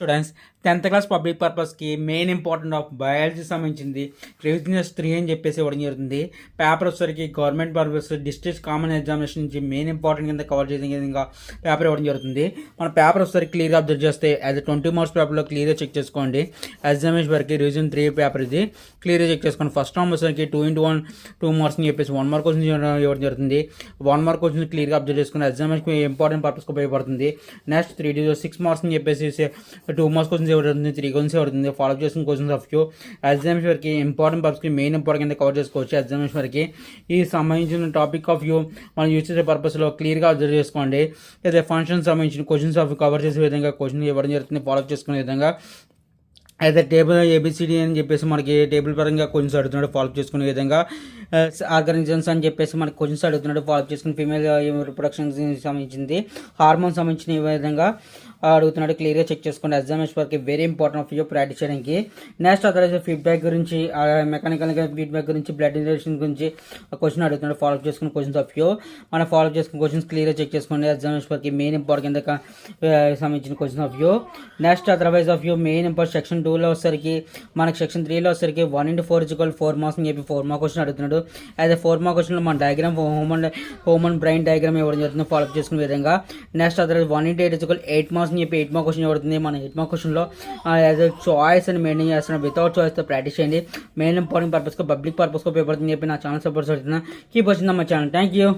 Students 10th class public పర్పస్కి main important of biology సంబంధించింది revision 3 అని చెప్పేసి ఇవ్వడం జరుగుతుంది. పేపర్ వచ్చేసరికి government purpose district common examination నుంచి మెయిన్ ఇంపార్టెంట్ కింద కవర్ చేసే విధంగా పేపర్ ఇవ్వడం జరుగుతుంది. మన పేపర్ వచ్చేసరికి క్లియర్గా అబ్జర్వ్ చేస్తే యాజ్ 20 మార్క్స్ పేపర్లో క్లియర్గా చెక్ చేసుకోండి. ఎగ్జామినేషన్ వరకు రివిజన్ 3 పేపర్ ఇది క్లియర్గా చెక్ చేసుకోండి. ఫస్ట్ టైం వచ్చేసరికి 2x1 2 మార్క్స్ అని చెప్పేసి 1 మార్క్ క్వశ్చన్ ఇవ్వడం జరుగుతుంది. 1 మార్క్ క్వశ్చన్ క్లియర్గా అబ్జర్వ్ చేసుకుని ఎగ్జామినేషన్ ఇంపార్టెంట్ పర్పస్కి ఉపయోగపడుతుంది. నెక్స్ట్ 6 మార్క్స్ అని చెప్పేసి 2 మార్క్స్ క్వశ్చన్స్ ఇవ్వబడుతుంది, 3 క్వశ్చన్స్ ఇవ్వబడుతుంది. ఫాలో చేసుకున్న క్వశ్చన్స్ ఆఫ్ యూ ఎగ్జామినేషన్ వరకు ఇంపార్టెంట్ పర్పస్కి మెయిన్ ఇంపార్టెంట్ కింద కవర్ చేసుకోవచ్చు. ఎగ్జామినేషన్ వరకు ఈ సంబంధించిన టాపిక్ ఆఫ్ వ్యూ మనం యూజ్ చేసే పర్పస్లో క్లియర్గా అబ్జర్వ్ చేసుకోండి. లేదా ఫంక్షన్ సంబంధించిన క్వశ్చన్స్ ఆఫ్ కవర్ చేసే విధంగా క్వశ్చన్ ఇవ్వడం జరుగుతుంది. ఫాలో చేసుకునే విధంగా అయితే టేబుల్ ఏబిసిడి అని చెప్పేసి మనకి టేబుల్ పరంగా క్వశ్చన్స్ అడుగుతున్నాడు, ఫాలో చేసుకునే విధంగా ఆర్గానిజమ్స్ అని చెప్పేసి మనకి క్వశ్చన్స్ అడుగుతున్నాడు, ఫాలో చేసుకుని ఫీమేల్ రిప్రొడక్షన్ సంబంధించింది, హార్మోన్ సంబంధించిన ఈ విధంగా అడుగుతున్నాడు. క్లియర్గా చెక్ చేసుకోండి. ఎగ్జామినేషన్ వరకు very important of you practice చేయడానికి. నెక్స్ట్ అదర్ ఫీడ్బ్యాక్ గురించి, మెకానికల్ ఫీడ్బ్యాక్ గురించి, బ్లడ్ రిలేషన్ గురించి క్వశ్చన్ అడుగుతున్నాడు, ఫాలో చేసుకున్న క్వశ్చన్స్ ఆఫ్ యూ మనం ఫాలో చేసుకున్న క్వశ్చన్స్ క్లియర్గా చెక్ చేసుకోండి. ఎగ్జామినేషన్ వరకు మెయిన్ ఇంపార్టెంట్ కింద సంబంధించిన question of you. Next otherwise of you main important section 2లో వచ్చేసరికి మనకి సెక్షన్ 3లో వచ్చేసరికి 1 into 4 4 మార్క్స్ అని చెప్పి 4 మార్క్ క్వశ్చన్ అడుగుతున్నాడు. అయితే 4 మార్క్ క్వశ్చన్లో మన డయాగ్రామ్ హ్యూమన్ బ్రెయిన్ డయాగ్రామ్ ఇవ్వడం జరుగుతుంది, ఫాలో చేసుకునే విధంగా. నెక్స్ట్ అదర్ 1 into 8 8 మార్క్స్ అని చెప్పి 8 మార్క్ క్వశ్చన్ ఇవ్వబడుతుంది. మన 8 మార్క్ క్వశ్చన్లో యాజ్ చాయిస్ అని మెయింటైన్ చేస్తున్నాం. వితౌట్ చాయిస్తో ప్రాక్టీస్ చేయండి. మెయిన్ ఇంపార్టెంట్ పర్పస్గా పబ్లిక్ పర్పస్గా ఉపయోగపడుతుంది చెప్పి నా ఛానల్ సపోర్ట్ చేస్తున్నా. Keep watching my channel. Thank you.